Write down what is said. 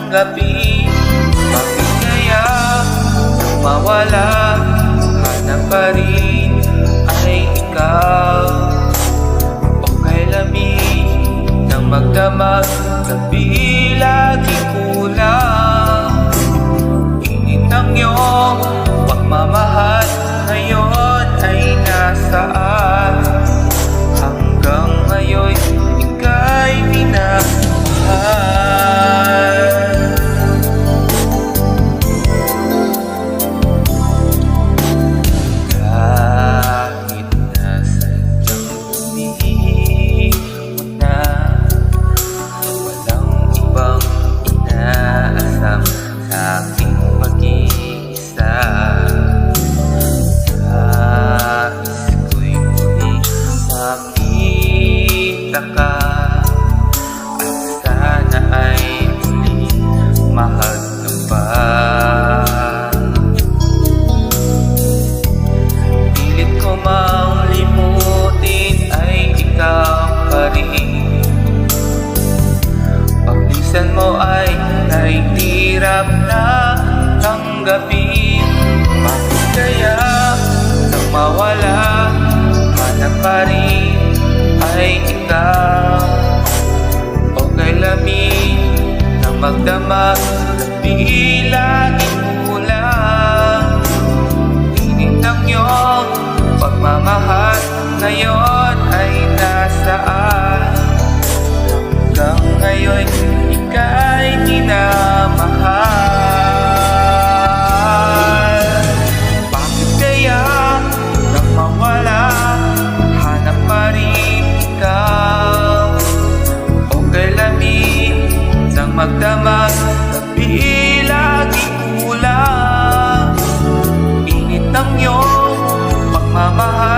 gabi. Bakit kaya nang mawala, hanap pa rin ay ikaw? O kay lamig ng magdamag gabi, lagi kulang. Init ng iyong pagmamahal ngayon ay nasaan? Hanggang ngayon ika'y minamahal. Kahit na sadyang hindi mo na, walang ibang inaasam sa aking pag-iisa. Nais ko'y muli makita ka, at sana ay muli mahal ka pa. Pilit ko mang limutin ay ikaw pa rin. Paglisan mo ay nahihirap na tanggapin. Bakit kaya nang mawala, hanap pa rin ay ikaw? O kay lamig ng magdamag gabi, laging kulang. Init ng iyong pagmamahal ngayon ay nasaan? Hanggang ngayon ika'y minamahal. Bakit kaya nang mawala, hanap pa rin ikaw? O kay lamig ng magdamag gabi, laging kulang. Init ng iyong pagmamahal